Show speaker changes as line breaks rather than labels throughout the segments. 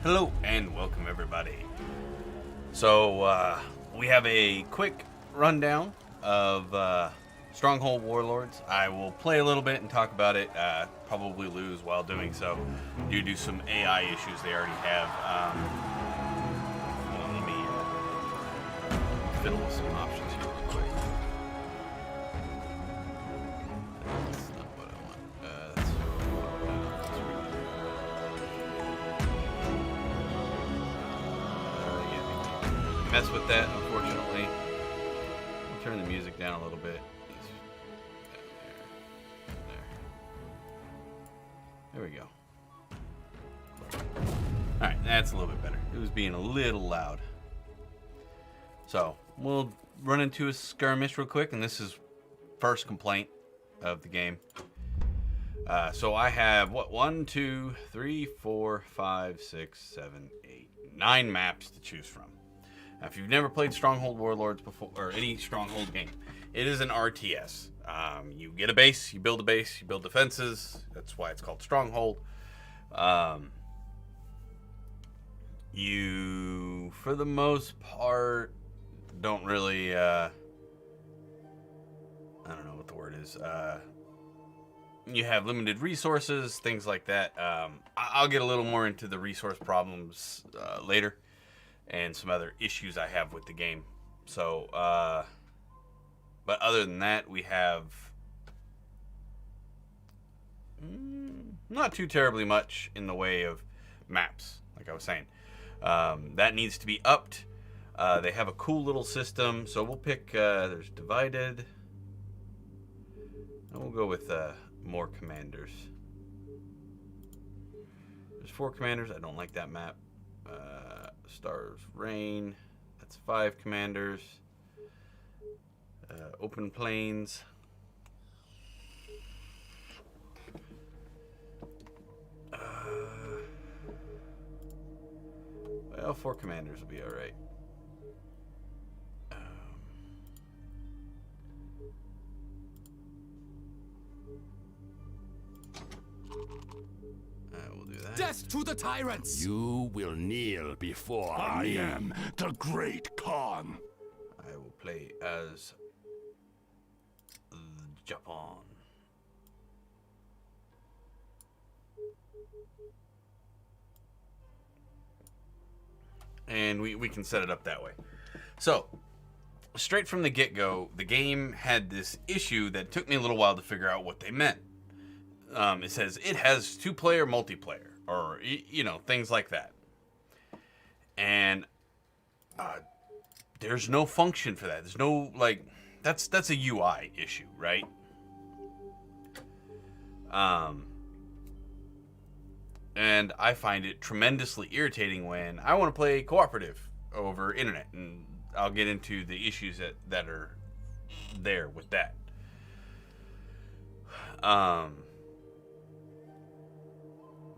Hello and welcome everybody. So we have a quick rundown of Stronghold Warlords. I will play a little bit and talk about it. Probably lose while doing so due to some AI issues they already have. Hold on, let me fiddle with some options here real quick. That's not what I want. Mess with that, unfortunately. I'll turn the music down a little bit. There we go. Alright, that's a little bit better. It was being a little loud. So, we'll run into a skirmish real quick, and this is first complaint of the game. So I have, 1, 2, 3, 4, 5, 6, 7, 8, 9 maps to choose from. Now, if you've never played Stronghold Warlords before, or any Stronghold game, it is an RTS. You get a base, you build defenses. That's why it's called Stronghold. You, for the most part, don't really, I don't know what the word is. You have limited resources, things like that. I'll get a little more into the resource problems later. And some other issues I have with the game. So, but other than that, we have not too terribly much in the way of maps, like I was saying. That needs to be upped. They have a cool little system, so we'll pick, there's divided. And we'll go with more commanders. There's 4 commanders. I don't like that map. Stars Rain, that's 5 commanders. Open Plains. Well, 4 commanders will be alright. We'll do that.
Death to the tyrants!
You will kneel before I am the great Khan.
I will play as Japan. And we can set it up that way. So, straight from the get-go, the game had this issue that took me a little while to figure out what they meant. It says it has 2-player multiplayer, or you know, things like that. And there's no function for that. There's no, like, that's a UI issue, right? And I find it tremendously irritating when I want to play cooperative over internet, and I'll get into the issues that are there with that.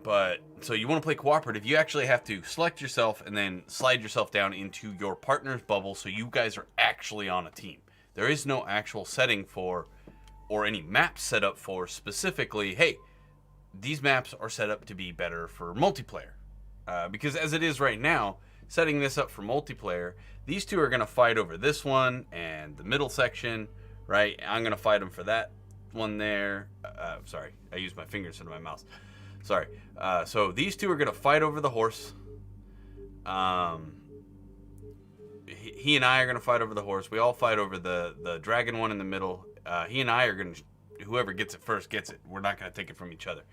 But, so you want to play cooperative, you actually have to select yourself and then slide yourself down into your partner's bubble so you guys are actually on a team. There is no actual setting for, or any map set up for specifically, hey, these maps are set up to be better for multiplayer. Because as it is right now, setting this up for multiplayer, these two are going to fight over this one and the middle section, right? I'm going to fight them for that one there. Sorry, I used my fingers instead of my mouse. Sorry. So these two are going to fight over the horse. He and I are going to fight over the horse. We all fight over the dragon one in the middle. He and I are going to, whoever gets it first gets it. We're not going to take it from each other.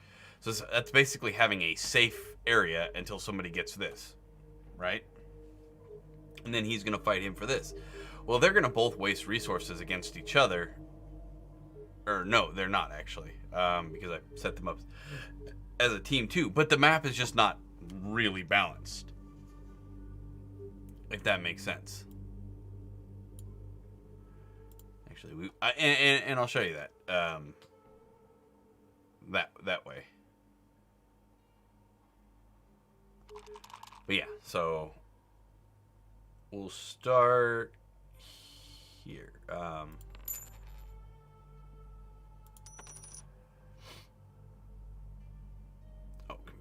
So that's basically having a safe area until somebody gets this, right? And then he's going to fight him for this. Well, they're going to both waste resources against each other. Or no, they're not actually, because I set them up as a team too. But the map is just not really balanced, if that makes sense. Actually, and I'll show you that that way. But yeah, so we'll start here.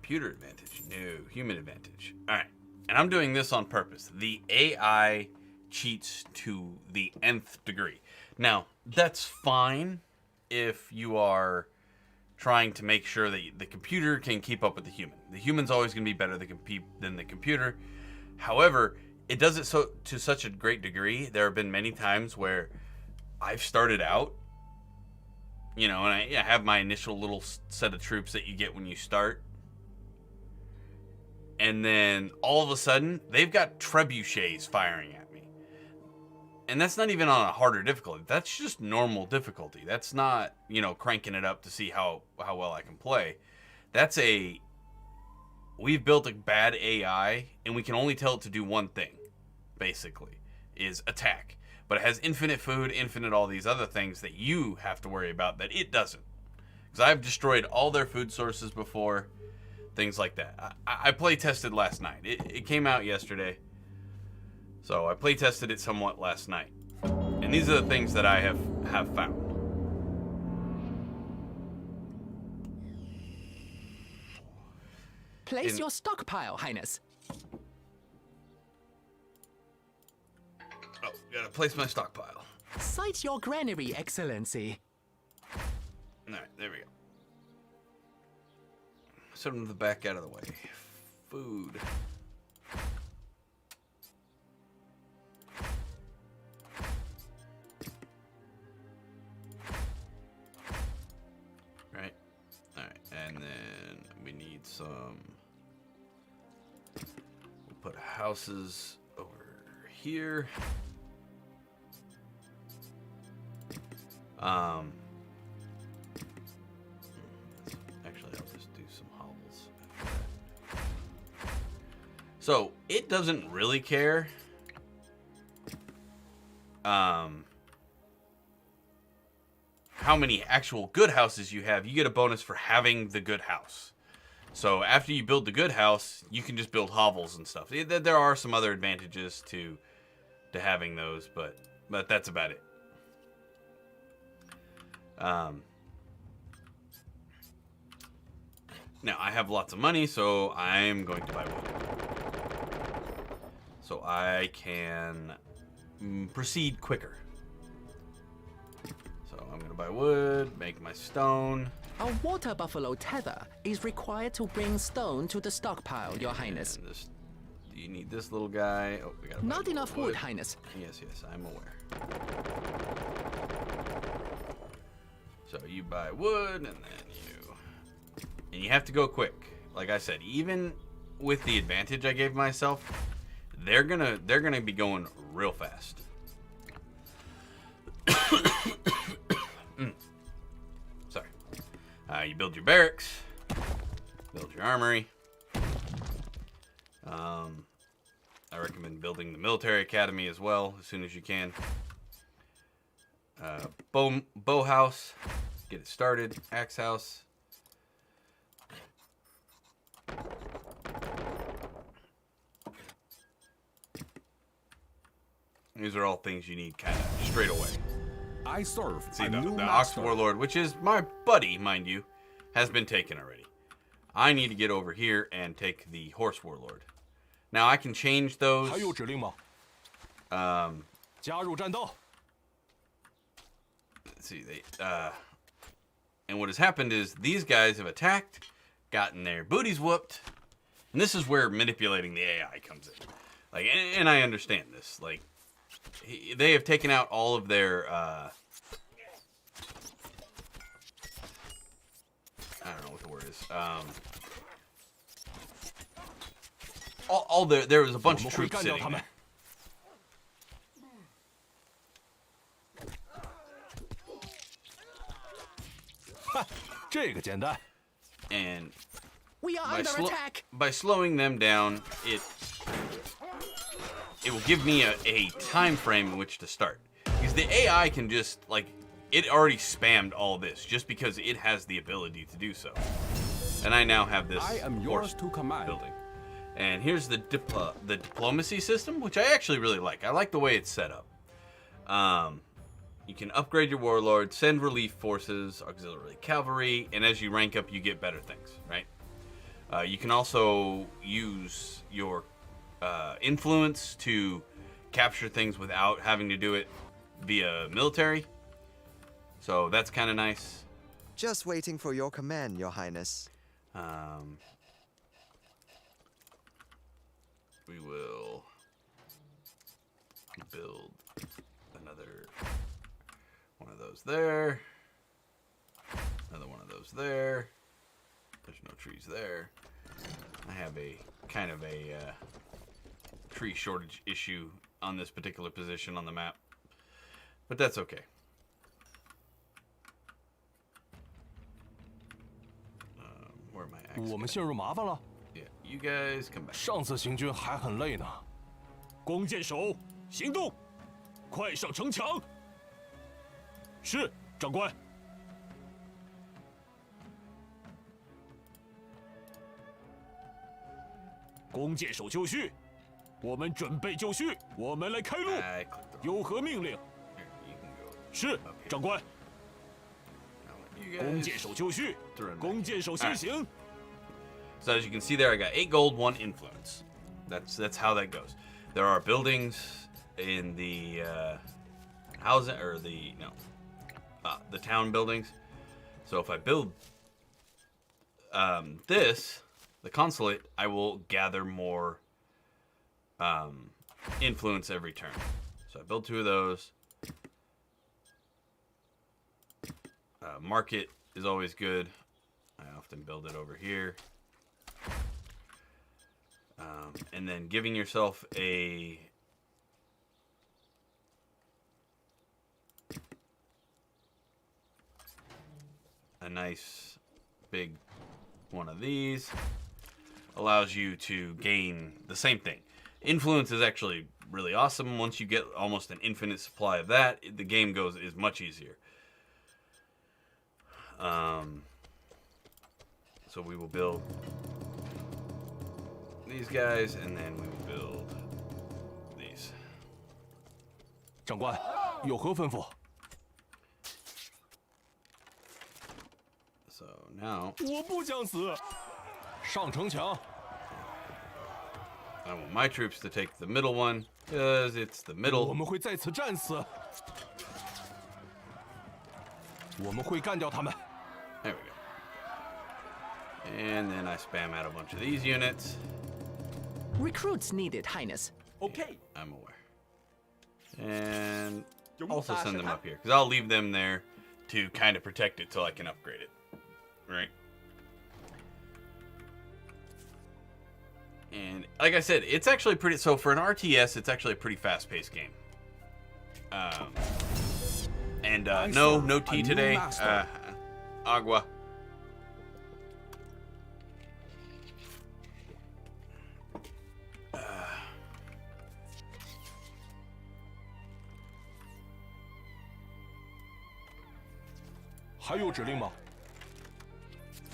computer advantage. No, human advantage. All right. And I'm doing this on purpose. The AI cheats to the nth degree. Now, that's fine if you are trying to make sure that the computer can keep up with the human. The human's always going to be better than the computer. However, it does it to such a great degree. There have been many times where I've started out, and I have my initial little set of troops that you get when you start. And then all of a sudden, they've got trebuchets firing at me. And that's not even on a harder difficulty. That's just normal difficulty. That's not, cranking it up to see how well I can play. We've built a bad AI, and we can only tell it to do one thing, basically, is attack. But it has infinite food, infinite all these other things that you have to worry about that it doesn't. Because I've destroyed all their food sources before, things like that. I play tested last night. It came out yesterday. So I play tested it somewhat last night. And these are the things that I have found.
Place your stockpile, Highness.
Oh, gotta place my stockpile.
Cite your granary, Excellency.
Alright, there we go. Set them to the back out of the way. Food. Right. Alright, and then we need some... We'll put houses over here. Actually, I'll just do some hovels after that. So, it doesn't really care. How many actual good houses you have. You get a bonus for having the good house. So, after you build the good house, you can just build hovels and stuff. There are some other advantages to having those, but that's about it. Now, I have lots of money, so I'm going to buy wood. So I can proceed quicker. So I'm going to buy wood, make my stone.
A water buffalo tether is required to bring stone to the stockpile, Your Highness.
Do you need this little guy? Oh, we got
Not enough wood, Highness.
Yes, I'm aware. So you buy wood, and then you have to go quick. Like I said, even with the advantage I gave myself, they're gonna be going real fast. Sorry. You build your barracks, build your armory. I recommend building the military academy as well as soon as you can. Bow house, get it started. Axe house. These are all things you need kind of straight away.
I serve.
See, the Ox Warlord, which is my buddy, mind you, has been taken already. I need to get over here and take the Horse Warlord. Now I can change those.
还有指令吗？ 加入战斗。
Let's see, and what has happened is these guys have attacked, gotten their booties whooped, and this is where manipulating the AI comes in. Like, and I understand this. Like, they have taken out all of their, I don't know what the word is. There was a bunch of troops sitting there.
这个简单。
And
We are under attack.
by slowing them down, it will give me a time frame in which to start. Because the AI can just, like, it already spammed all this just because it has the ability to do so. And I now have this
I am yours to command.
building. And here's the diplomacy system, which I actually really like. I like the way it's set up. You can upgrade your warlord, send relief forces, auxiliary cavalry, and as you rank up, you get better things, right? You can also use your influence to capture things without having to do it via military. So that's kind of nice.
Just waiting for your command, Your Highness.
We will build another one of those there. Another one of those there. There's no trees there. I have a kind of a tree shortage issue on this particular position on the map, but that's okay. Where am I?
我们陷入麻烦了。
Yeah, you guys come back.
上次行军还很累呢。
弓箭手，行动！快上城墙！是，长官。弓箭手就绪，我们准备就绪，我们来开路。
I clicked the wrong.
有何命令？
Here, you can go
是，
up here.
长官。
Now, you
弓
guys
箭手就绪，
throw it
弓
back.
箭手先行。
So as you can see there, I got 8 gold, 1 influence. That's how that goes. There are buildings in the housing or the town buildings. So if I build the consulate, I will gather more influence every turn. So I build 2 of those. Market is always good. I often build it over here. And then giving yourself a nice big one of these allows you to gain the same thing. Influence is actually really awesome. Once you get almost an infinite supply of that, the game is much easier. So we will build these guys, and then we will build these.
长官，有何吩咐？
So now
我不想死。上城墙。
I want my troops to take the middle one, because it's the middle.
我们会在此战死。我们会干掉他们。
There we go. And then I spam out a bunch of these units.
Recruits needed, Highness.
OK，
I'm aware. And
有木
also
大
send
神
them
探
up here, because I'll leave them there to kind of protect it till I can upgrade it. Right? And like I said, it's actually pretty... So for an RTS, it's actually a pretty fast-paced game. And no tea today. Agua.
还有指令吗？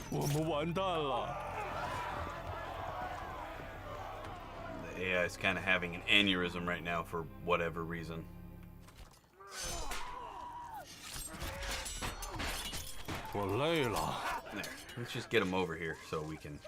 我们完蛋了。
The AI is kind of having an aneurysm right now for whatever reason.
我累了。
There. Let's just get them over here so we can...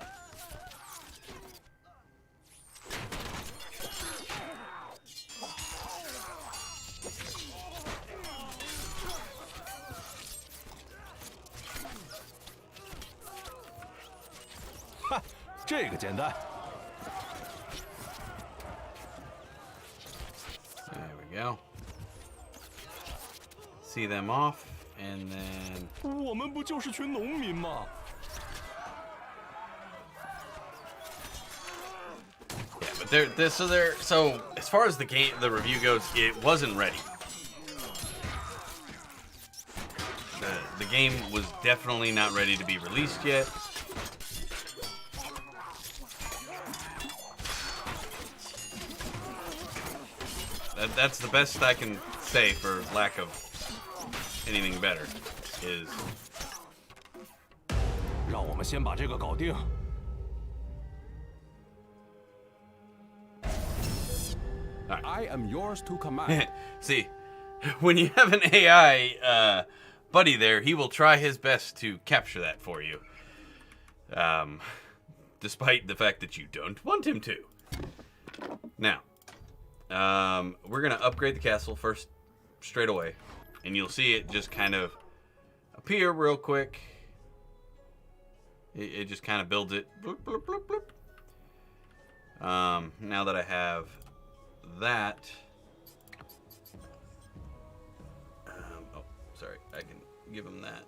Ha, 这个简单。
There we go. See them off, and then...
我们不就是群农民吗？
Yeah, but so as far as the review goes, it wasn't ready. The game was definitely not ready to be released yet. That's the best I can say for lack of anything better. Is
让我们先把这个搞定。
I am yours to command.
see, when you have an AI buddy there, he will try his best to capture that for you. despite the fact that you don't want him to. Now, we're going to upgrade the castle first straight away. And you'll see it just kind of appear real quick. It just kind of builds it. Bloop, bloop, bloop, bloop. Now that I have that... oh, sorry. I can give him that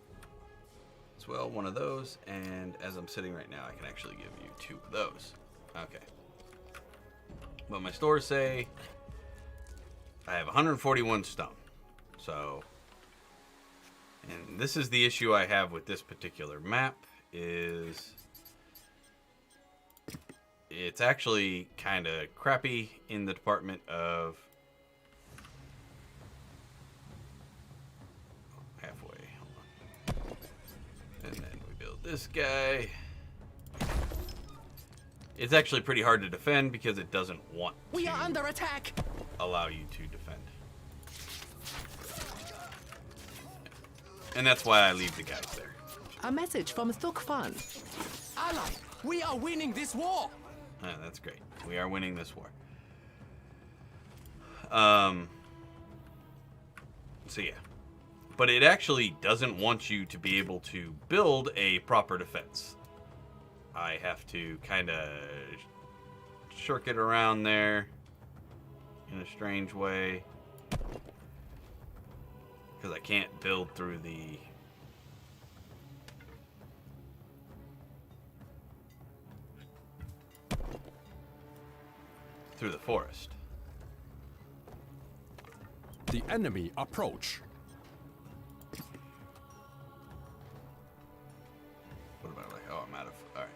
as well. One of those. And as I'm sitting right now, I can actually give you 2 of those. Okay. But my stores say I have 141 stone. So, and this is the issue I have with this particular map, is it's actually kind of crappy in the department of halfway. Hold on. And then we build this guy. It's actually pretty hard to defend because it doesn't want
We
to
are under attack.
allow you to defend. And that's why I leave the guys there.
A message from Thukfan. Ally, we are winning this war.
That's great. We are winning this war. So yeah. But it actually doesn't want you to be able to build a proper defense. I have to kind of shirk it around there in a strange way. Because I can't build through the... through the forest.
The enemy approach.
What about like, oh, I'm out of... Alright.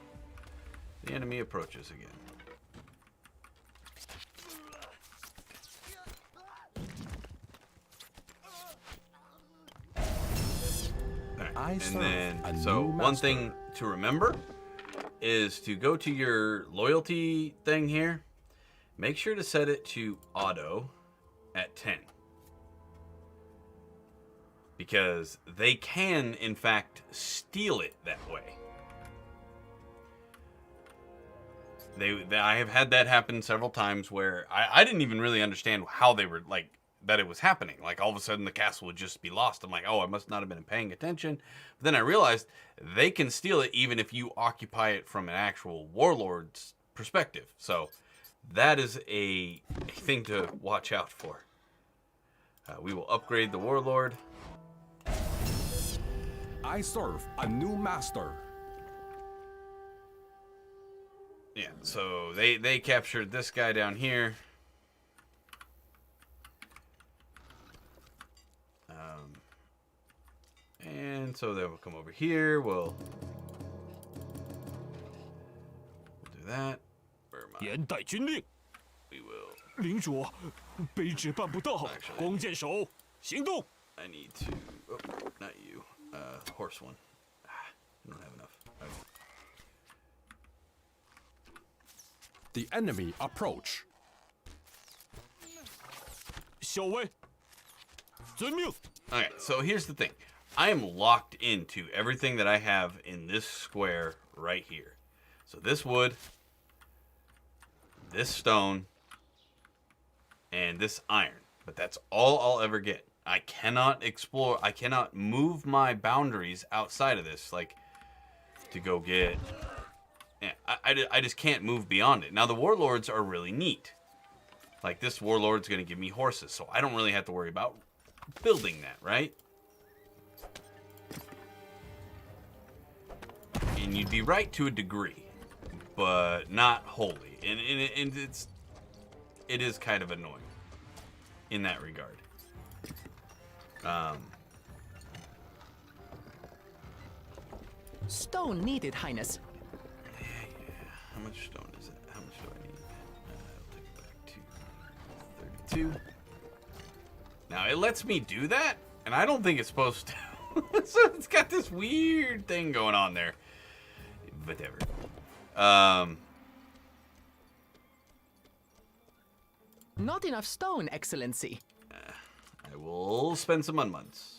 The enemy approaches again.
I serve
And
a
then, so
new
one
master.
thing to remember is to go to your loyalty thing here. Make sure to set it to auto at 10. Because they can, in fact, steal it that way. I have had that happen several times where I didn't even really understand how they were, like, that it was happening. Like, all of a sudden the castle would just be lost. I'm like, oh, I must not have been paying attention. But then I realized they can steal it even if you occupy it from an actual warlord's perspective. So that is a thing to watch out for. We will upgrade the warlord.
I serve a new master.
Yeah, so they captured this guy down here. And so they will come over here. We'll do that. Where am I?
严带军令，
We will.
领主，卑职办不到。
Actually.
弓箭手，行动！
I need to. Oh, not you. Horse one. I don't have enough. Okay.
The enemy approach.
校尉，遵命。
Okay, so here's the thing. I am locked into everything that I have in this square right here. So this wood, this stone, and this iron. But that's all I'll ever get. I cannot explore, I cannot move my boundaries outside of this, like, to go get... Yeah, I just can't move beyond it. Now, the warlords are really neat. Like, this warlord's going to give me horses, so I don't really have to worry about building that, right? And you'd be right to a degree, but not wholly. And it is kind of annoying in that regard.
Stone needed, Highness.
Yeah. How much stone is it? How much do I need? I'll take it back to 32. Now, it lets me do that, and I don't think it's supposed to. So it's got this weird thing going on there. Whatever.
Not enough stone, Excellency.
I will spend some months.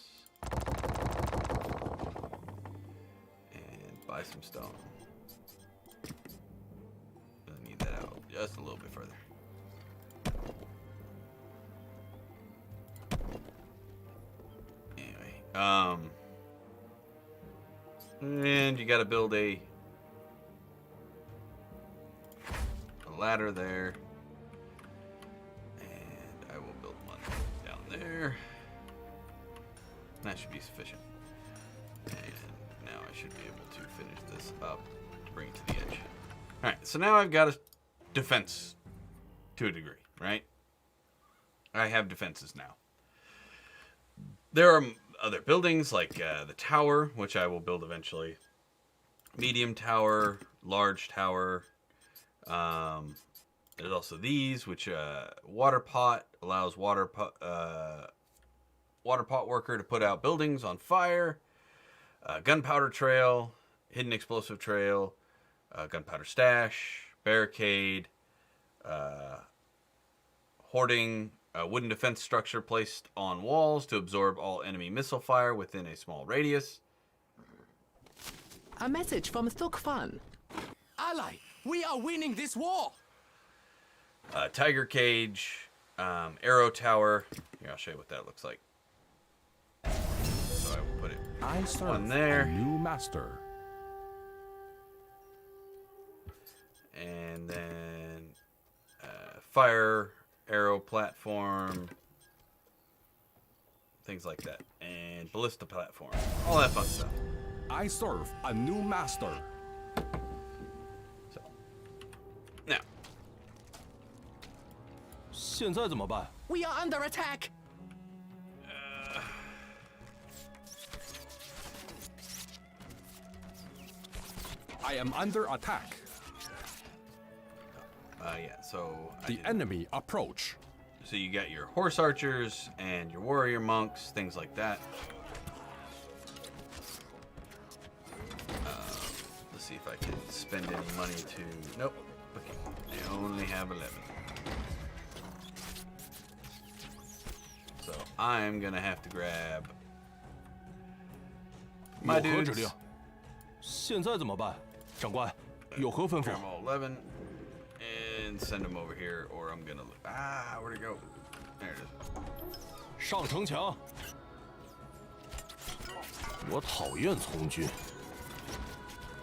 And buy some stone. just a little bit further. Anyway, and you got to build a ladder there, and I will build one down there. That should be sufficient. And now I should be able to finish this up to bring it to the edge. All right, so now I've got a defense to a degree, right? I have defenses now. There are other buildings like the tower, which I will build eventually. Medium tower, large tower. There's also these, which water pot allows water pot worker to put out buildings on fire. Gunpowder trail, hidden explosive trail, gunpowder stash, barricade, hoarding, wooden defense structure placed on walls to absorb all enemy missile fire within a small radius.
A message from Thuk Fan. Ally, we are winning this war!
Tiger cage, arrow tower. Here, I'll show you what that looks like. So I will put it
I serve
on there.
a new master.
And then fire, arrow platform, things like that. And ballista platform. All that fun stuff.
I serve a new master.
So, now,
现在怎么办？
We are under attack!
I am under attack.
yeah, so
The enemy approach.
so you got your horse archers and your warrior monks, things like that. Let's see if I can spend any money to... Nope. Okay. I only have 11. So I'm going to have to grab my
有何指
dudes.
令？现在怎么办，长官？有何吩咐
Grab？all 11 and send them over here, or I'm going to... where'd it go? There it is.
上城墙！我讨厌从军。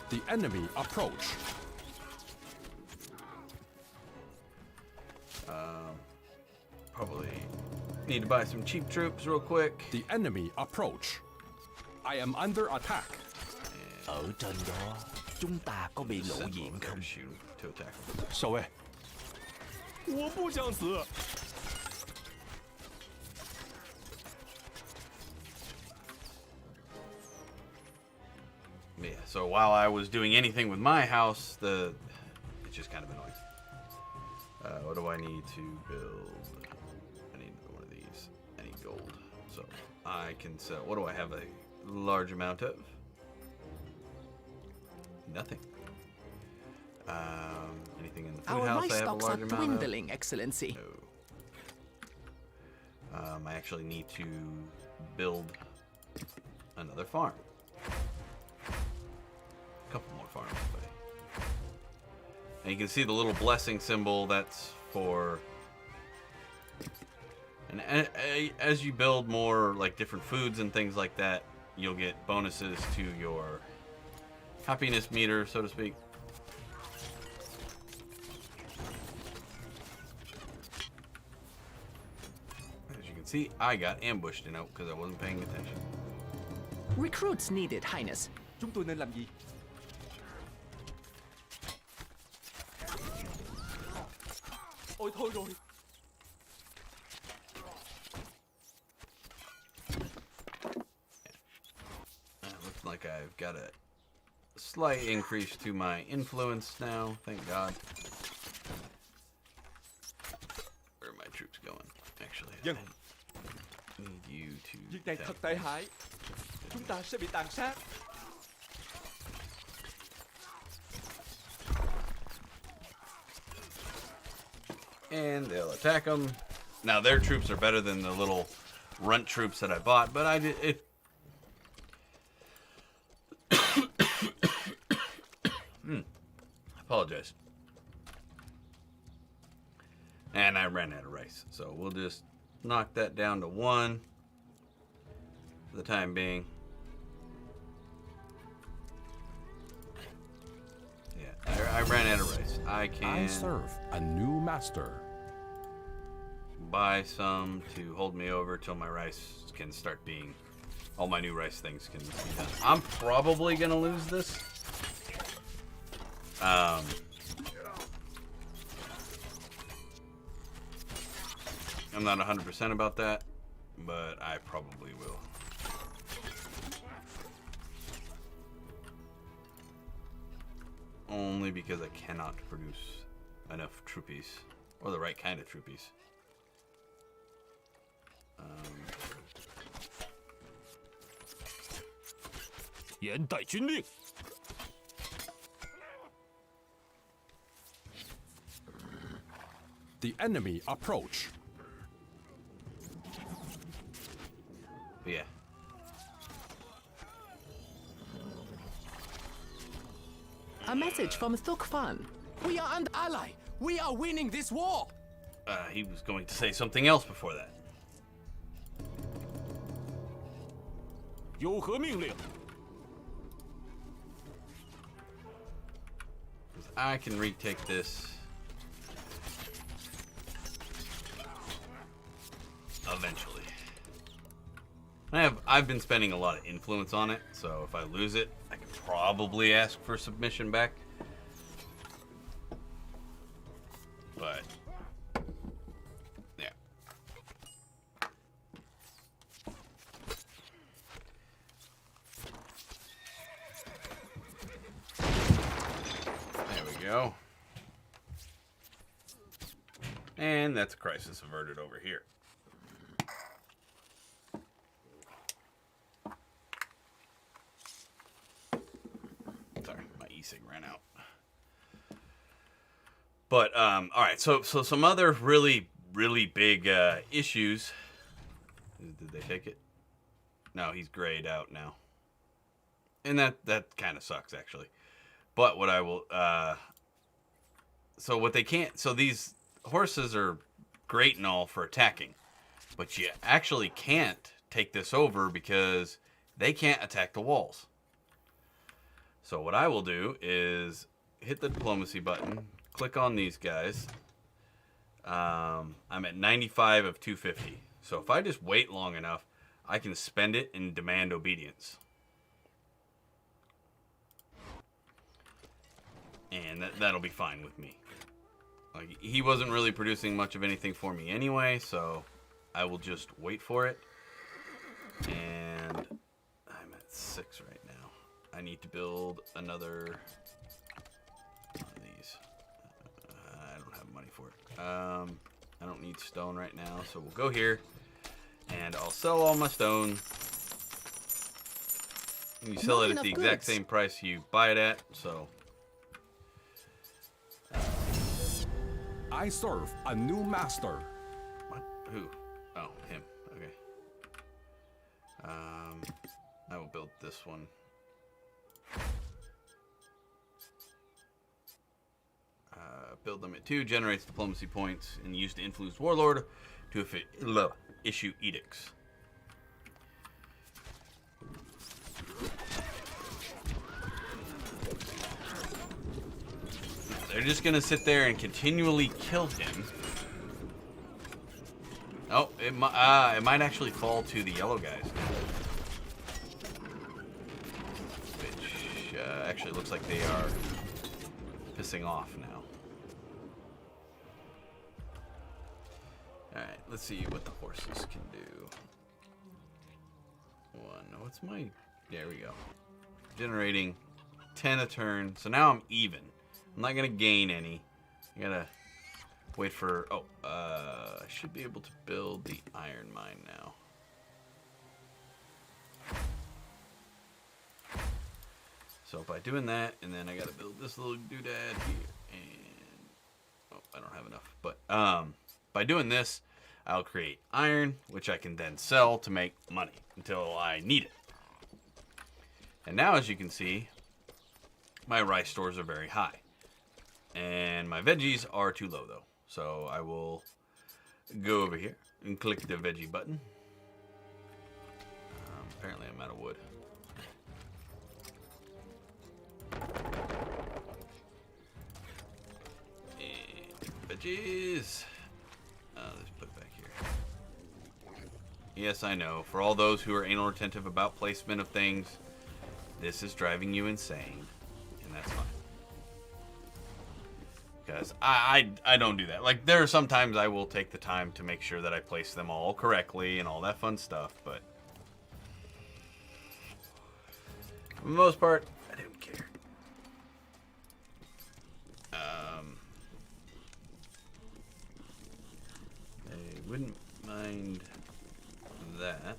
The enemy approach.
Probably need to buy some cheap troops real quick.
The enemy approach. I am under attack.
Ở trên đó, chúng ta có bị lộ
Send them
diện
over there
không?
to shoot, to attack them.
校尉，我不想死。
Yeah, so while I was doing anything with my house, it's just kind of annoying. What do I need to build? I need one of these. I need gold. So I can sell. What do I have a large amount of? Nothing. Anything in the food
Our
house
rice
I have a
stocks are
large amount of?
dwindling, Excellency.
No. I actually need to build another farm. A couple more farms, but... And you can see the little blessing symbol, that's for... And as you build more, like, different foods and things like that, you'll get bonuses to your happiness meter, so to speak. As you can see, I got ambushed, because I wasn't paying attention.
Recruits needed, Highness.
Chúng tôi nên làm gì? Ôi thôi rồi.
Looks like I've got a slight increase to my influence now, thank God. Where are my troops going? Actually, I
Dân.
need you to...
Việc này
attack.
thật tệ hại. Chúng ta sẽ bị tàn sát.
And they'll attack them. Now, their troops are better than the little runt troops that I bought, but I did it. Apologize. And I ran out of rice. So we'll just knock that down to 1 for the time being. Yeah, I ran out of rice. I can
I serve a new master.
buy some to hold me over till my rice can start being... all my new rice things can be done. I'm probably going to lose this. I'm not 100% about that, but I probably will. Only because I cannot produce enough troopies, or the right kind of troopies.
严待军令。
The enemy approach.
But yeah.
A message from Thukfan. We are an ally. We are winning this war.
He was going to say something else before that.
有何命令？
'Cause I can retake this eventually. I've been spending a lot of influence on it, so if I lose it, I can probably ask for submission back. But yeah. There we go. And that's a crisis averted over here. Sorry, my e-cig ran out. But all right, so some other really big issues. Did they take it? No, he's grayed out now, and that kind of sucks actually. But what I will so what they can't, so these horses are great and all for attacking, but you actually can't take this over because they can't attack the walls. So what I will do is hit the diplomacy button, click on these guys. I'm at 95 of 250. So if I just wait long enough, I can spend it and demand obedience. And that'll be fine with me. Like, he wasn't really producing much of anything for me anyway, so I will just wait for it. And I'm at 6 right now. I need to build another one of these. I don't have money for it. I don't need stone right now, so we'll go here. And I'll sell all my stone. You sell it at the exact same price you buy it at, so...
I serve a new master.
What? Who? Oh, him. Okay. I will build this one. Build them at 2, generates diplomacy points, and use to influence warlord to issue edicts. They're just gonna sit there and continually kill him. Oh, it might actually fall to the yellow guys, which actually looks like they are pissing off now. All right, let's see what the horses can do. What's my? There we go. Generating 10 a turn, so now I'm even. I'm not gonna gain any. I gotta wait for. Oh, I should be able to build the iron mine now. So by doing that, and then I gotta build this little doodad here, and oh, I don't have enough. But by doing this, I'll create iron, which I can then sell to make money until I need it. And now, as you can see, my rice stores are very high. And my veggies are too low, though. So I will go over here and click the veggie button. Apparently I'm out of wood. And veggies. Let's put it back here. Yes, I know. For all those who are anal retentive about placement of things, this is driving you insane. And that's fine. Because I don't do that. Like, there are sometimes I will take the time to make sure that I place them all correctly and all that fun stuff, but for the most part, I don't care. I wouldn't mind that.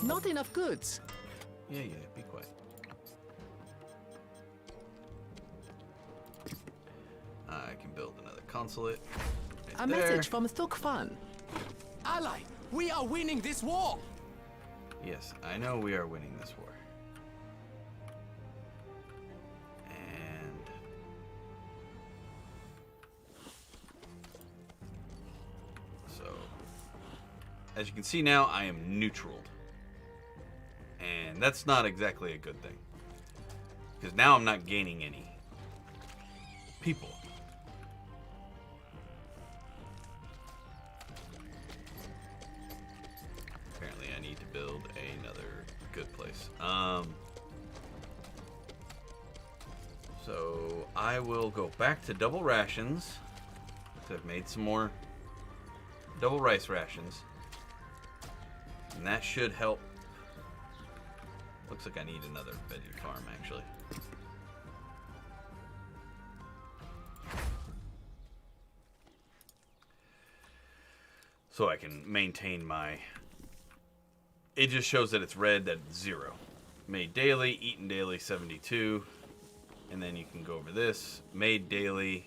Not enough goods.
Yeah, be quiet. I can build another consulate. Right
A
there.
message from Thukfan. Ally, we are winning this war.
Yes, I know we are winning this war. And so, as you can see now, I am neutraled. And that's not exactly a good thing. Because now I'm not gaining any people. Apparently I need to build another good place. So I will go back to double rations. So I've made some more double rice rations. And that should help. Looks like I need another veggie farm, actually. So I can maintain my... It just shows that it's red, that it's 0. Made daily, eaten daily, 72. And then you can go over this. Made daily,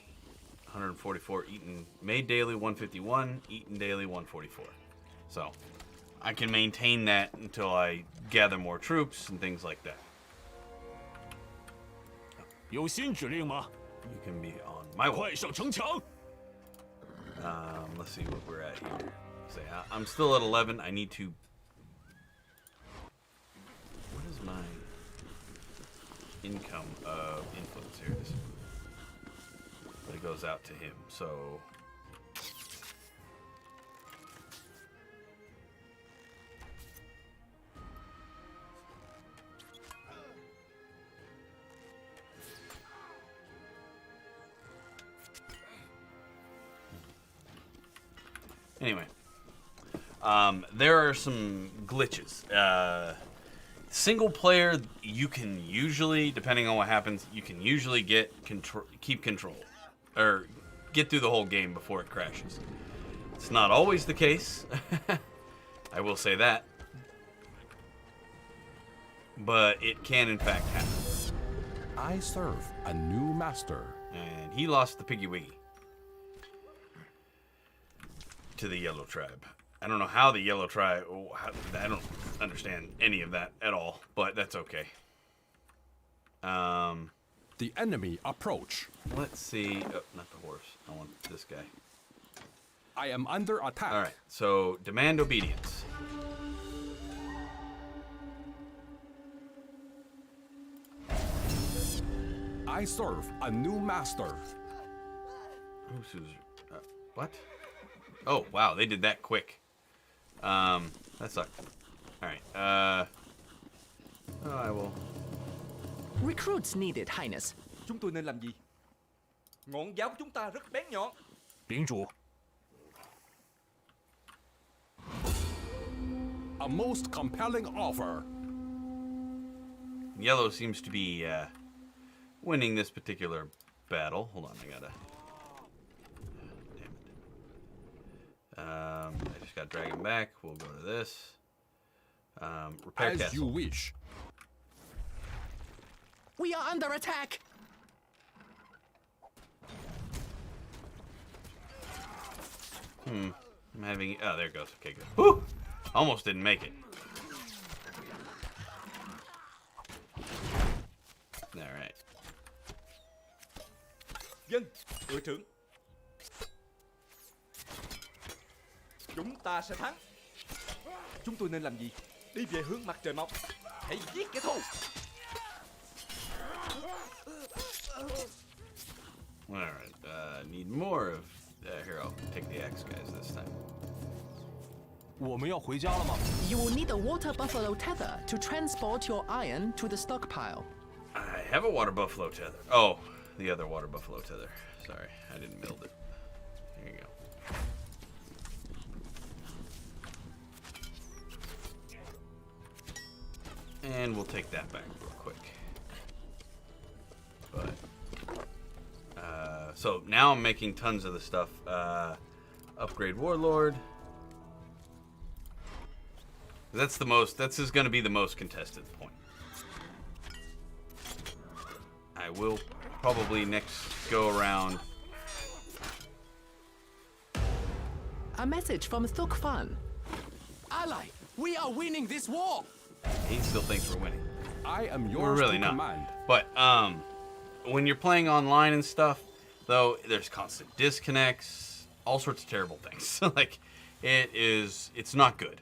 144. Eaten, made daily, 151. Eaten daily, 144. So I can maintain that until I gather more troops and things like that.
有新指令吗？
You can be on my way.
快上城墙！
Let's see what we're at here. Say, I'm still at 11. I need to... What is my income of influence here? It goes out to him, so... Anyway, there are some glitches. Single player, you can usually, depending on what happens, you can usually keep control, or get through the whole game before it crashes. It's not always the case. I will say that, but it can in fact happen.
I serve a new master.
And he lost the Piggy Wiggy to the Yellow Tribe. I don't know how the Yellow Tribe... I don't understand any of that at all, but that's okay.
The enemy approach.
Let's see... Oh, not the horse. I want this guy.
I am under attack.
Alright, so demand obedience.
I serve a new master.
What? Oh, wow, they did that quick. That sucked. Alright, oh, I will...
Recruits needed, Highness.
Chúng tôi nên làm gì? Ngọn giáo của chúng ta rất bén nhọn.
领主，
A most compelling offer.
Yellow seems to be, winning this particular battle. Hold on, I gotta... Damn it. I just gotta drag him back. We'll go to this. Repair
As
castle.
you wish.
We are under attack.
I'm having... Oh, there it goes. Okay, good. Whew! Almost didn't make it. Alright.
Dân, đội trưởng. Chúng ta sẽ thắng. Chúng tôi nên làm gì? Đi về hướng mặt trời mọc. Hãy giết kẻ thù.
Alright, need more of... here, I'll take the axe guys this time.
我们要回家了吗？
You will need a water buffalo tether to transport your iron to the stockpile.
I have a water buffalo tether. Oh, the other water buffalo tether. Sorry, I didn't build it. There you go. And we'll take that back real quick. But so now I'm making tons of the stuff. Upgrade warlord. That's the most. This is going to be the most contested point. I will probably next go around.
A message from Thuk Fan. Ally, we are winning this war.
He still thinks we're winning.
I am
We're
yours
really
to
not.
command.
But when you're playing online and stuff, though, there's constant disconnects, all sorts of terrible things. Like, it's not good.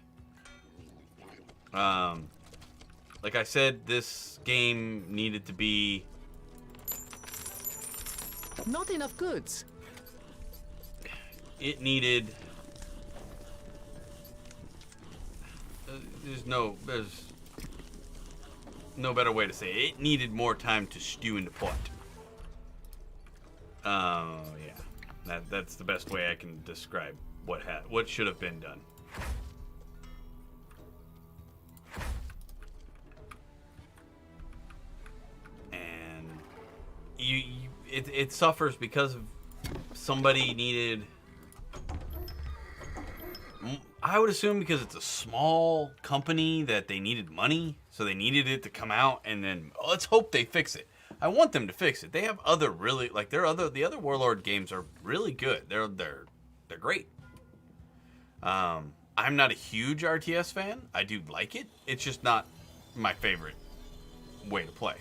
Like I said, this game needed to be...
Not enough goods.
It needed... There's no better way to say it. It needed more time to stew into pot. Yeah. That's the best way I can describe what should have been done. And it suffers because of somebody needed... I would assume because it's a small company that they needed money, so they needed it to come out, and then let's hope they fix it. I want them to fix it. They have other really the other Warlord games are really good. They're great. I'm not a huge RTS fan. I do like it. It's just not my favorite way to play.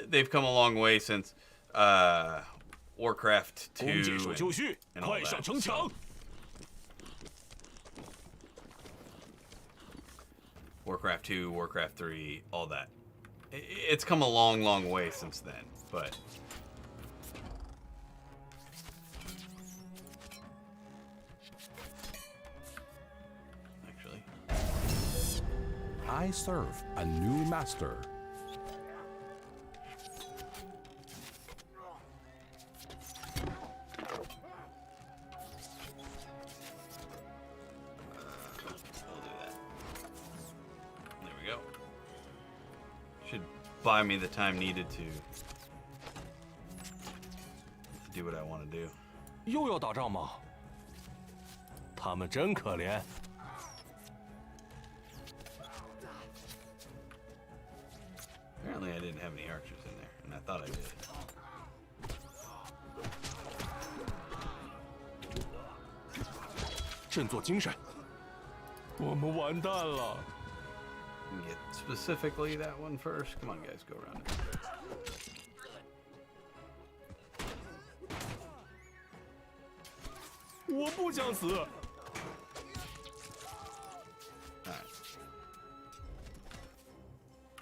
They've come a long way since Warcraft 2
弓箭手就绪，
and all
快上
that.
城墙！
Warcraft 2, Warcraft 3, all that. It's come a long, long way since then, but... Actually...
I serve a new master.
Buy me the time needed to do what I want to do.
又要打仗吗？他们真可怜。
Apparently I didn't have any archers in there, and I thought I did.
振作精神！我们完蛋了。
Get specifically that one first. Come on, guys, go around it.
我不想死。
All right.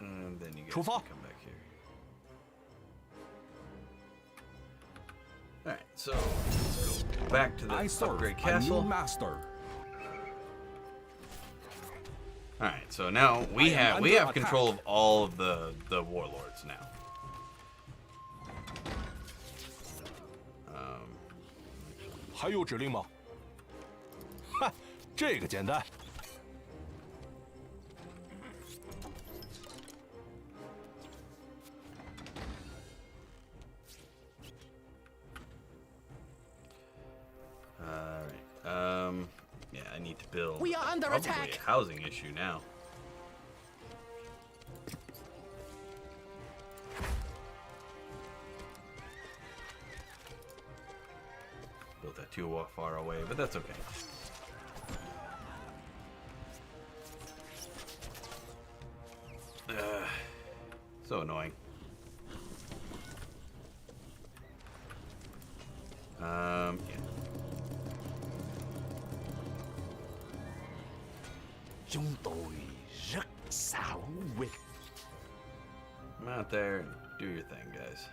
And then you guys
出发。
can come back here. All right, so let's go back to the
I serve
upgrade
a
castle.
new master.
All right, so now we have control of all of the warlords now.
还有指令吗？哈，这个简单。
Yeah, I need to build.
We are under
probably
attack.
a housing issue now. too far away, but that's okay. So annoying. Yeah.
Chúng tôi rất xảo quyệt.
Come out there and do your thing, guys.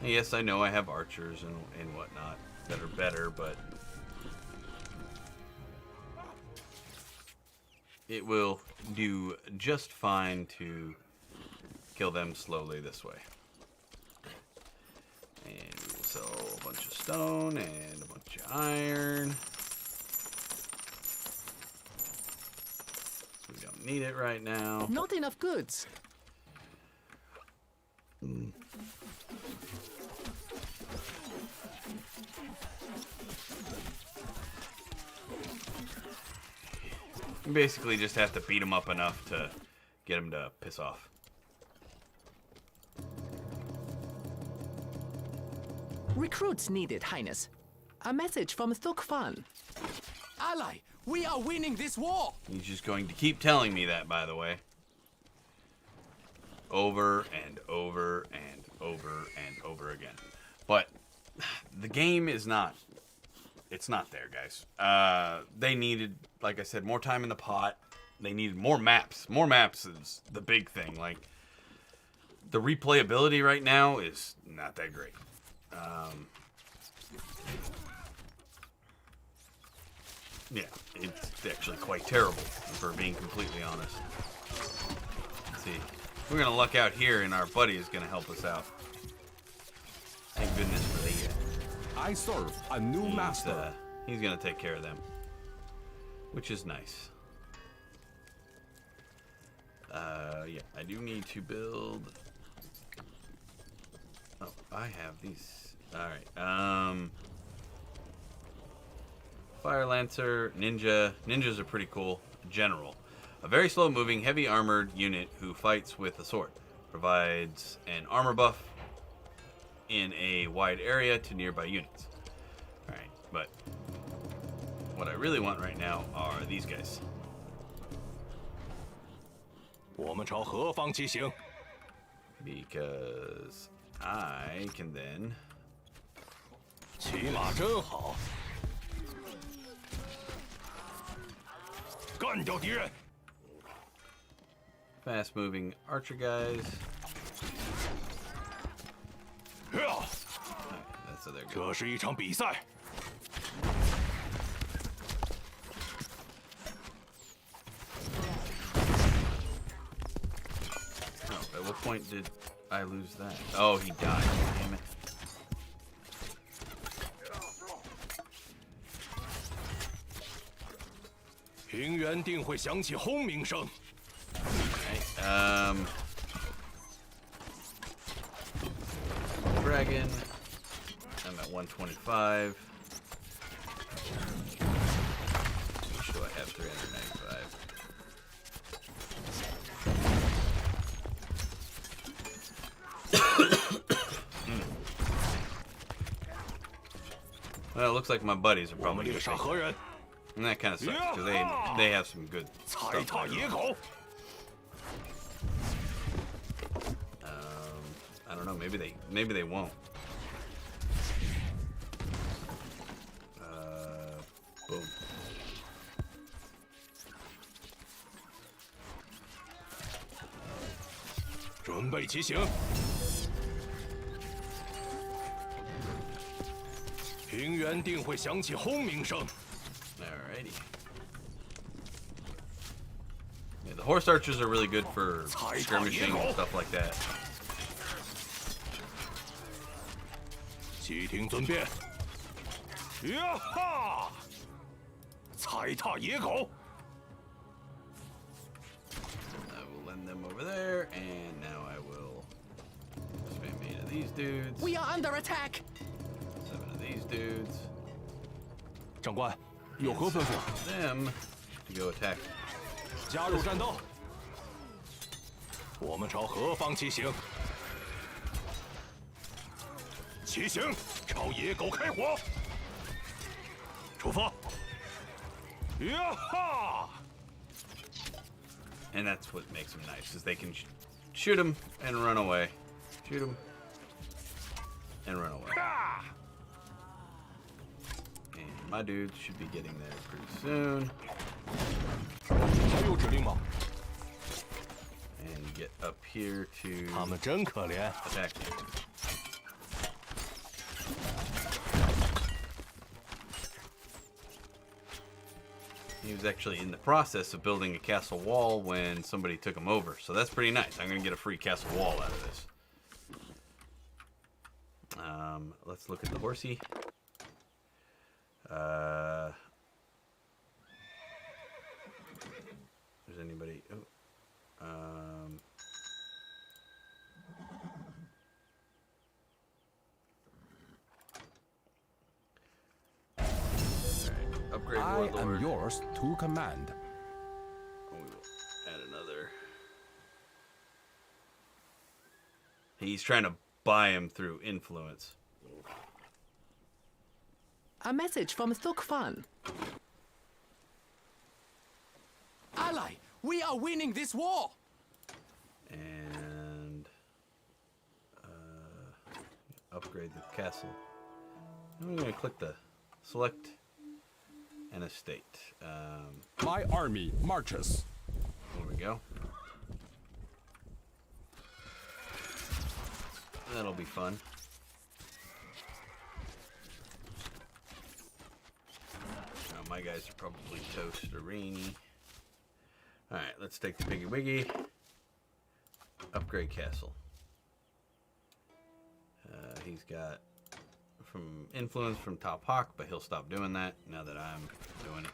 Yes, I know I have archers and whatnot that are better, but it will do just fine to kill them slowly this way. And we will sell a bunch of stone and a bunch of iron. We don't need it right now.
Not enough goods.
You basically just have to beat them up enough to get them to piss off.
Recruits needed, Highness. A message from Thuk Fan.
Ally, we are winning this war.
He's just going to keep telling me that, by the way. Over and over and over and over again. But the game is not... It's not there, guys. They needed, like I said, more time in the pot. They needed more maps. More maps is the big thing. Like, the replayability right now is not that great. Yeah, it's actually quite terrible, for being completely honest. Let's see. We're going to luck out here, and our buddy is going to help us out. Thank goodness for the...
I serve a new master.
He's going to take care of them, which is nice. Yeah, I do need to build... Oh, I have these. Alright, Fire Lancer, Ninja. Ninjas are pretty cool. General. A very slow-moving, heavy armored unit who fights with a sword. Provides an armor buff in a wide area to nearby units. Alright, but what I really want right now are these guys.
我们朝何方骑行？
Because I can then...
骑马真好。干掉敌人！
Fast-moving archer guys. Alright, that's how they're going.
这是一场比赛。
Oh, at what point did I lose that? Oh, he died. Damn it. Dragon. I'm at 125. Which do I have? 395. Well, it looks like my buddies are
我
probably
们猎
gonna
杀
take
何人？
and that kind of sucks because they have some good
踩
stuff.
踏
later
野
on.
狗！
I don't know. Maybe they won't. Boom.
准备骑行。平原定会响起轰鸣声。
Alrighty. Yeah, the horse archers are really good for skirmishing and stuff like that.
齐听尊便。呀哈！踩踏野狗！
I will lend them over there, and now I will spam 8 of these dudes,
We are under attack.
7 of these dudes,
长官，有何吩咐？
them to go attack.
加入战斗。我们朝何方骑行？齐行，朝野狗开火！出发！呀哈！
And that's what makes them nice, is they can shoot them and run away. Shoot them and run away. And my dudes should be getting there pretty soon.
还有指令吗？
And get up here to
他们真可怜。
attack you. He was actually in the process of building a castle wall when somebody took him over. So that's pretty nice. I'm going to get a free castle wall out of this. Let's look at the horsey. There's anybody... Oh. Upgrade
I
warlord.
am yours to command.
We will add another. He's trying to buy him through influence.
A message from Thuk Fan. Ally, we are winning this war!
And upgrade the castle. I'm going to click the select an estate.
My army marches.
There we go. That'll be fun. Now, my guys are probably toast or rainy. Alright, let's take the Piggy Wiggy. Upgrade castle. He's got from influence from Top Hawk, but he'll stop doing that now that I'm doing it.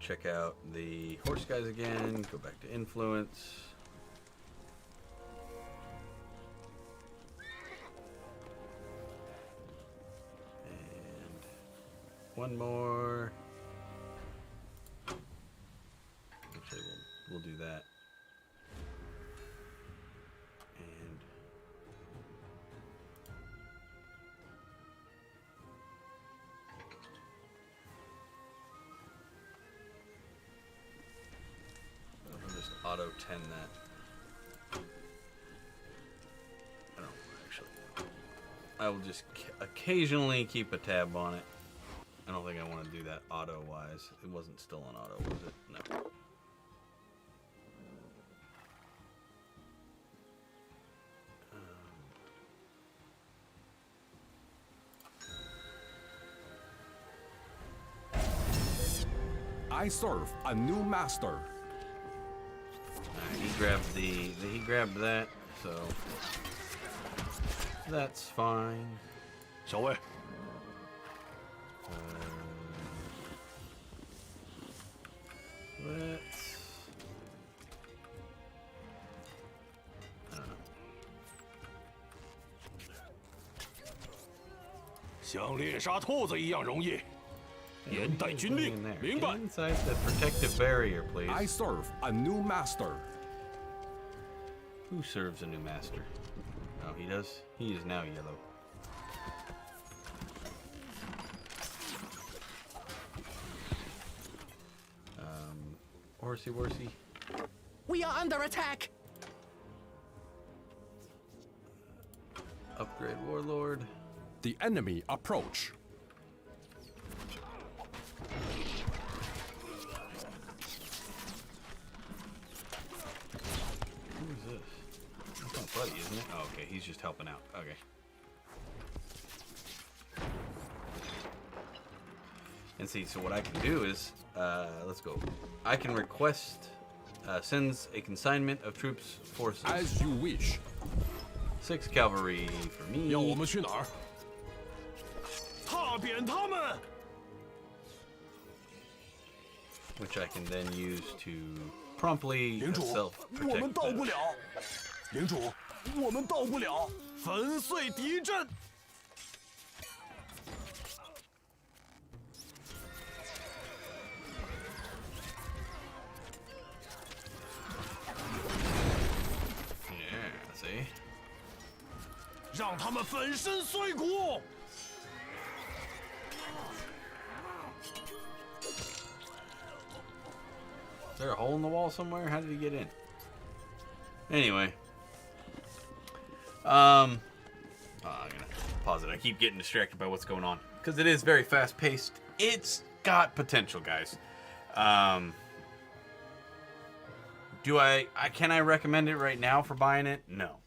Check out the horse guys again. Go back to influence. And one more. Actually, we'll do that. And I'll just auto 10 that. I don't actually. I will just occasionally keep a tab on it. I don't think I want to do that auto-wise. It wasn't still on auto, was it? No.
I serve a new master.
He grabbed that, so that's fine.
小魏，
Let's. I don't know.
像猎杀兔子一样容易。严带军令，
In there.
明白。
Inside the protective barrier, please.
I serve a new master.
Who serves a new master? Oh, he does. He is now yellow. Horsey worsey.
We are under attack!
Upgrade warlord.
The enemy approach.
Who is this? That's not Buddy, isn't it? Oh, okay. He's just helping out. Okay. And see, so what I can do is, let's go. I can request, sends a consignment of troops forces.
As you wish.
6 cavalry for me.
要我们去哪儿？踏扁他们！
Which I can then use to promptly
领主，我们
self-protect
到不
better.
了。领主，我们到不了。粉碎敌阵。
Alright,
让他们粉身碎骨。
Is there a hole in the wall somewhere? How did he get in? Anyway. I'm gonna pause it. I keep getting distracted by what's going on. Because it is very fast paced. It's got potential, guys. Can I recommend it right now for buying it? No.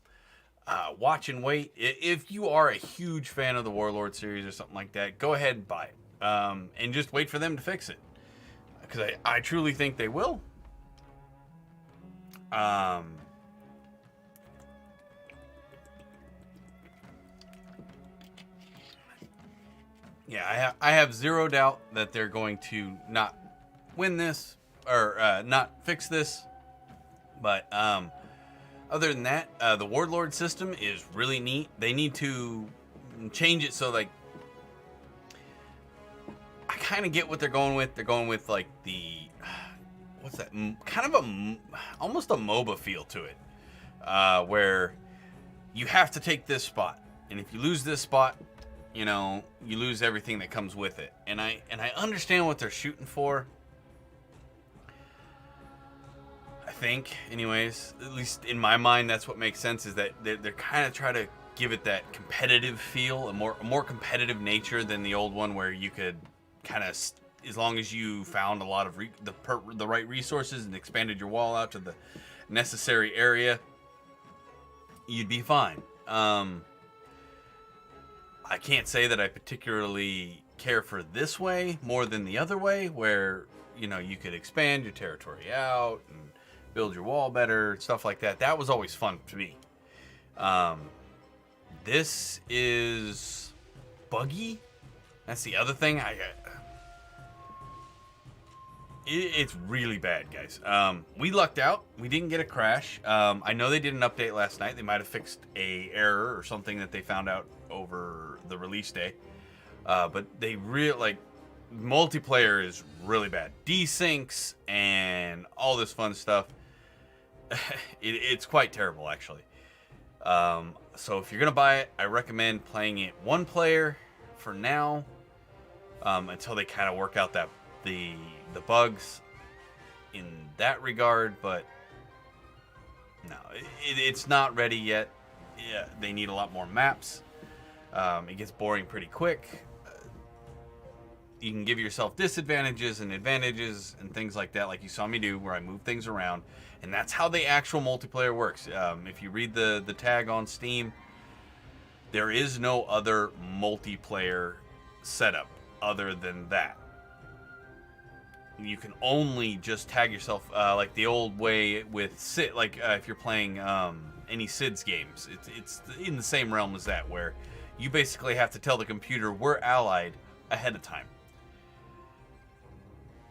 Watch and wait. If you are a huge fan of the Warlord series or something like that, go ahead and buy it. And just wait for them to fix it. Because I truly think they will. Yeah, I have zero doubt that they're going to not win this or not fix this. But other than that, the warlord system is really neat. They need to change it so like I kind of get what they're going with. They're going with like the what's that? Kind of almost a MOBA feel to it, where you have to take this spot, and if you lose this spot, you know, you lose everything that comes with it. And I understand what they're shooting for. I think, anyways, at least in my mind, that's what makes sense. Is that they're kind of trying to give it that competitive feel, a more competitive nature than the old one, where you could kind of, as long as you found a lot of the right resources and expanded your wall out to the necessary area, you'd be fine. I can't say that I particularly care for this way more than the other way, where, you know, you could expand your territory out and build your wall better, stuff like that. That was always fun to me. This is buggy. That's the other thing. It's really bad, guys. We lucked out. We didn't get a crash. I know they did an update last night. They might have fixed a error or something that they found out over the release day. But they multiplayer is really bad. Desyncs and all this fun stuff. It's quite terrible, actually. So if you're gonna buy it, I recommend playing it one player for now, until they kind of work out the bugs in that regard. But no, it's not ready yet. Yeah, they need a lot more maps. It gets boring pretty quick. You can give yourself disadvantages and advantages and things like that, like you saw me do, where I move things around. And that's how the actual multiplayer works. If you read the tag on Steam, there is no other multiplayer setup other than that. You can only just tag yourself like the old way with Sid. Like if you're playing any Sid's games, it's in the same realm as that, where you basically have to tell the computer we're allied ahead of time.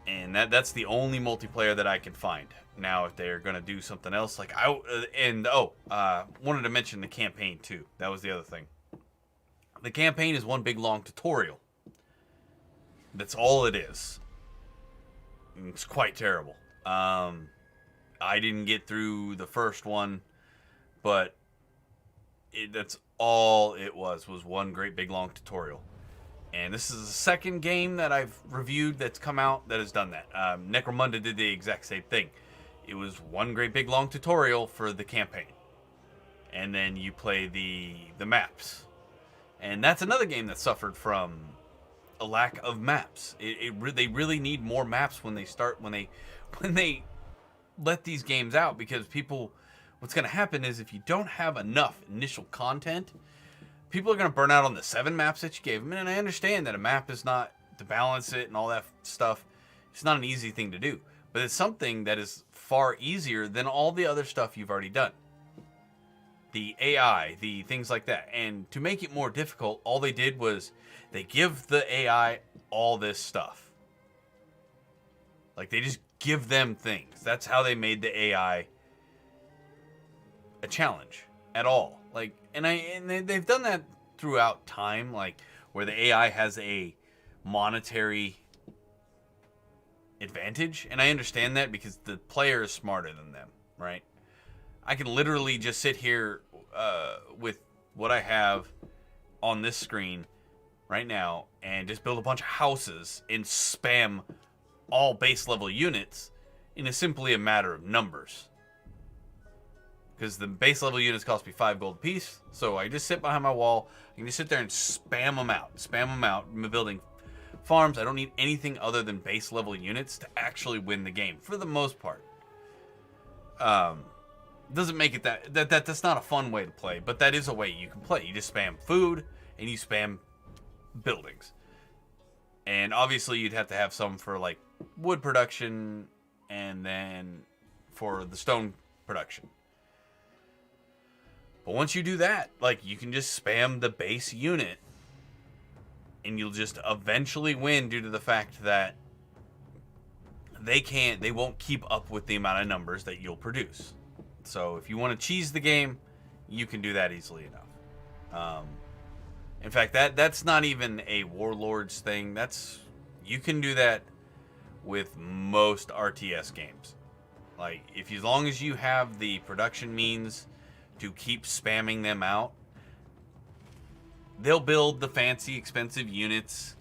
And that's the only multiplayer that I can find. Now, if they're going to do something else, like wanted to mention the campaign too. That was the other thing. The campaign is one big long tutorial. That's all it is. It's quite terrible. I didn't get through the first one, but that's all it was one great big long tutorial. And this is the second game that I've reviewed that's come out that has done that. Necromunda did the exact same thing. It was one great big long tutorial for the campaign. And then you play the maps. And that's another game that suffered from a lack of maps. They really need more maps when they let these games out, because what's going to happen is if you don't have enough initial content, people are going to burn out on the 7 maps that you gave them. And I understand that a map is not, to balance it and all that stuff, it's not an easy thing to do. But it's something that is far easier than all the other stuff you've already done. The AI, the things like that. And to make it more difficult, all they did was they give the AI all this stuff. Like, they just give them things. That's how they made the AI a challenge at all. Like, and they've done that throughout time, like where the AI has a monetary advantage. And I understand that because the player is smarter than them, right? I can literally just sit here with what I have on this screen right now and just build a bunch of houses and spam all base level units, and it's simply a matter of numbers. Because the base level units cost me 5 gold apiece, so I just sit behind my wall. I can just sit there and spam them out. I'm building farms. I don't need anything other than base level units to actually win the game, for the most part. Doesn't make it that's not a fun way to play, but that is a way you can play. You just spam food and you spam buildings. And obviously you'd have to have some for like wood production and then for the stone production. But once you do that, like, you can just spam the base unit and you'll just eventually win due to the fact that they won't keep up with the amount of numbers that you'll produce. So if you want to cheese the game, you can do that easily enough. In fact, that's not even a warlords thing. You can do that with most RTS games. Like, as long as you have the production means to keep spamming them out, they'll build the fancy, expensive units,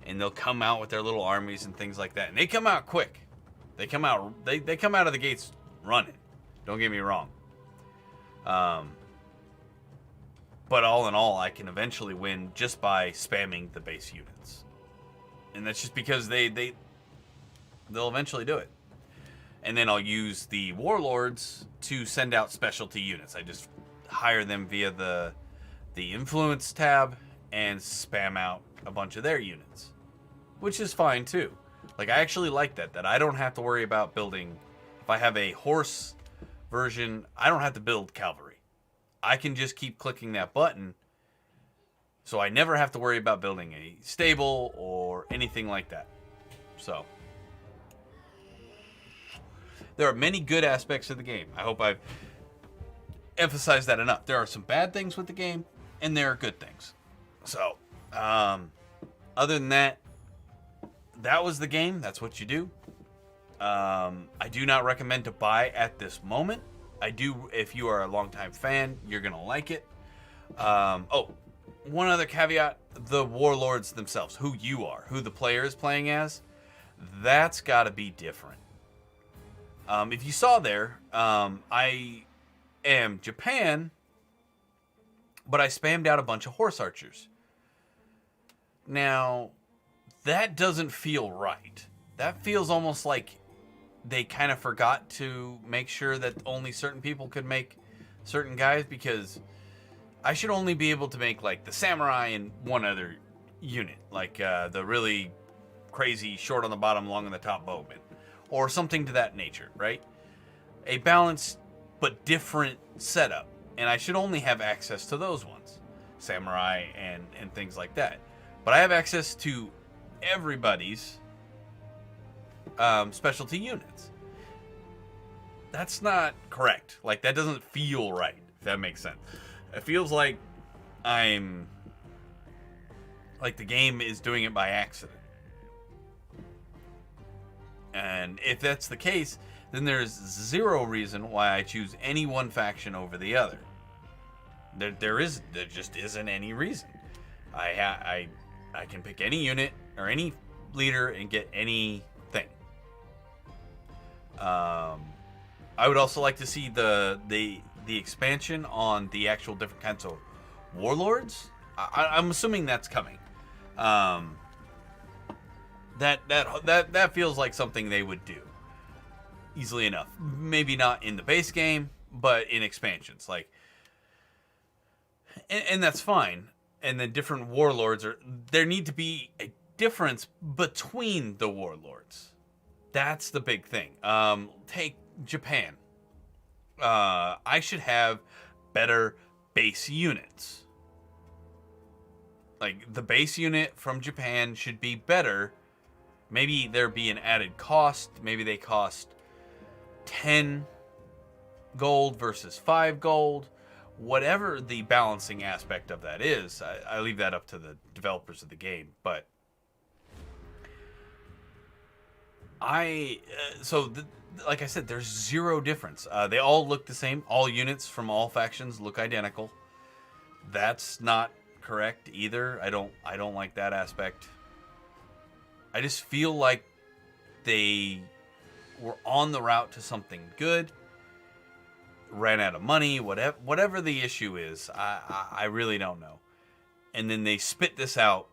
and they'll come out with their little armies and things like that. And they come out quick. They come out of the gates running. Don't get me wrong. But all in all, I can eventually win just by spamming the base units. And that's just because they'll eventually do it. And then I'll use the warlords to send out specialty units. I just hire them via the influence tab and spam out a bunch of their units, which is fine too. Like, I actually like that I don't have to worry about building. If I have a horse version, I don't have to build cavalry. I can just keep clicking that button, so I never have to worry about building a stable or anything like that. So there are many good aspects of the game. I hope I've emphasized that enough. There are some bad things with the game, and there are good things. So, other than that, that was the game. That's what you do. I do not recommend to buy at this moment. I do, if you are a longtime fan, you're going to like it. Oh, one other caveat. The warlords themselves, who you are, who the player is playing as, that's got to be different. If you saw there, I am Japan, but I spammed out a bunch of horse archers. Now, that doesn't feel right. That feels almost like they kind of forgot to make sure that only certain people could make certain guys, because I should only be able to make like the samurai and one other unit, like the really crazy short on the bottom, long on the top bowman, or something to that nature, right? A balanced but different setup, and I should only have access to those ones, samurai and things like that. But I have access to everybody's specialty units. That's not correct. Like, that doesn't feel right, if that makes sense. It feels like the game is doing it by accident. And if that's the case, then there's zero reason why I choose any one faction over the other. There just isn't any reason. I can pick any unit or any leader and get anything. I would also like to see the expansion on the actual different kinds of warlords. I'm assuming that's coming. That feels like something they would do easily enough. Maybe not in the base game, but in expansions. Like, and that's fine. And then different warlords there need to be a difference between the warlords. That's the big thing. Take Japan. I should have better base units. Like, the base unit from Japan should be better. Maybe there be an added cost. Maybe they cost 10 gold versus 5 gold. Whatever the balancing aspect of that is, I leave that up to the developers of the game. But like I said, there's zero difference. They all look the same. All units from all factions look identical. that's not correct either. I don't like that aspect. I just feel like they were on the route to something good, ran out of money, whatever the issue is. I really don't know. And then they spit this out,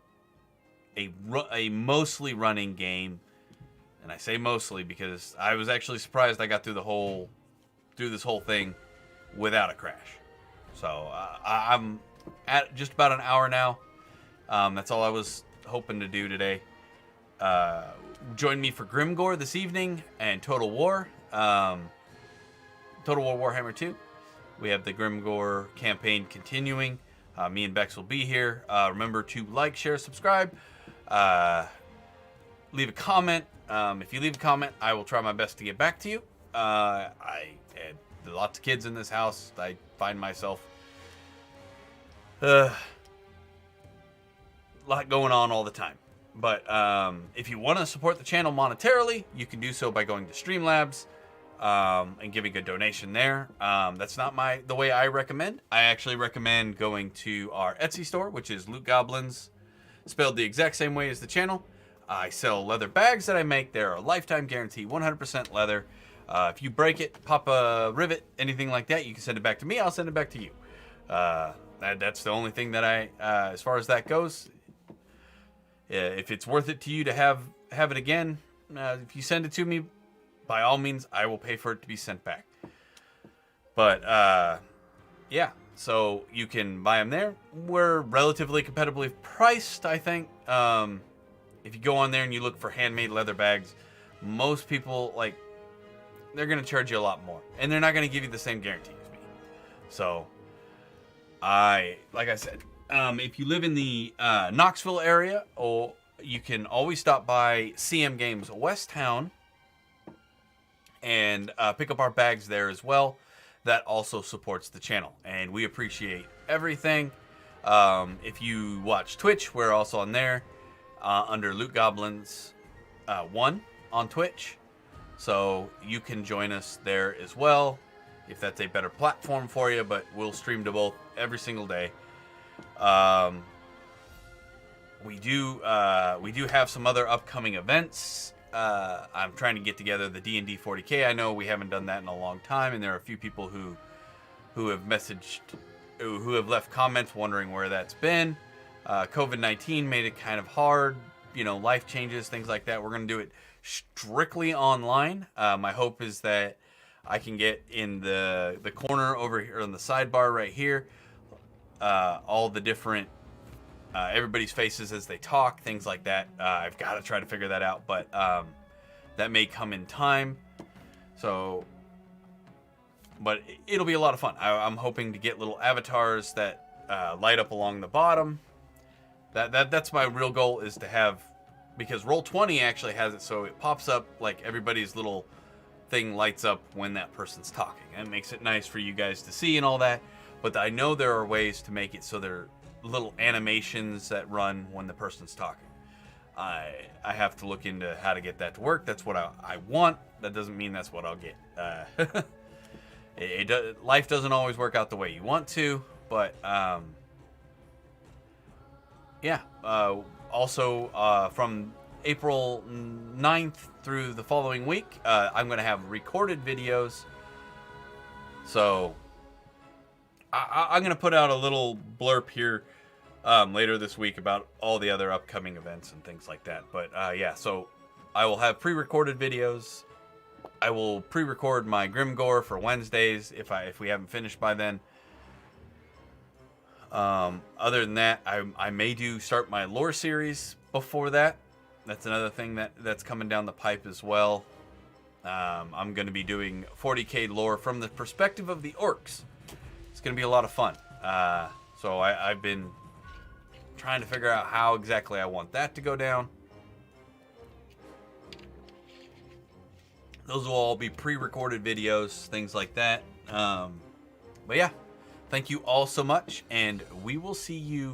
a mostly running game. And I say mostly because I was actually surprised I got through this whole thing without a crash. So I'm at just about an hour now. That's all I was hoping to do today. Join me for Grimgore this evening and Total War. Total War Warhammer 2. We have the Grimgore campaign continuing. Me and Bex will be here. Remember to like, share, subscribe. Leave a comment. If you leave a comment, I will try my best to get back to you. I had lots of kids in this house. I find myself a lot going on all the time. But if you want to support the channel monetarily, you can do so by going to Streamlabs and giving a donation there. That's not the way I recommend. I actually recommend going to our Etsy store, which is Loot Goblins, spelled the exact same way as the channel. I sell leather bags that I make. They're a lifetime guarantee, 100% leather. If you break it, pop a rivet, anything like that, you can send it back to me. I'll send it back to you. That's the only thing that as far as that goes. If it's worth it to you to have it again, if you send it to me, by all means, I will pay for it to be sent back. But, yeah, so you can buy them there. We're relatively competitively priced, I think. If you go on there and you look for handmade leather bags, most people, they're going to charge you a lot more. And they're not going to give you the same guarantee as me. So, like I said, if you live in the Knoxville area, or you can always stop by CM Games West Town and pick up our bags there as well. That also supports the channel, and we appreciate everything. If you watch Twitch, we're also on there under Loot Goblins 1 on Twitch, so you can join us there as well if that's a better platform for you. But we'll stream to both every single day. We do have some other upcoming events. I'm trying to get together the D&D 40K. I know we haven't done that in a long time, and there are a few people who have messaged, who have left comments wondering where that's been. COVID-19 made it kind of hard, life changes, things like that. We're going to do it strictly online. My hope is that I can get in the corner over here on the sidebar right here, all the different everybody's faces as they talk, things like that. I've got to try to figure that out, but that may come in time. So, but it'll be a lot of fun. I'm hoping to get little avatars that light up along the bottom. That's my real goal, is to have, because Roll20 actually has it so it pops up like everybody's little thing lights up when that person's talking, and it makes it nice for you guys to see and all that. But I know there are ways to make it so there are little animations that run when the person's talking. I have to look into how to get that to work. That's what I want. That doesn't mean that's what I'll get. Life doesn't always work out the way you want to, but yeah. Also, from April 9th through the following week, I'm going to have recorded videos. So I'm going to put out a little blurb here later this week about all the other upcoming events and things like that. But yeah, so I will have pre-recorded videos. I will pre-record my Grimgore for Wednesdays if we haven't finished by then. Other than that, I may start my lore series before that. That's another thing that's coming down the pipe as well. I'm going to be doing 40k lore from the perspective of the orcs. It's going to be a lot of fun. So I've been trying to figure out how exactly I want that to go down. Those will all be pre-recorded videos, things like that. But yeah, thank you all so much, and we will see you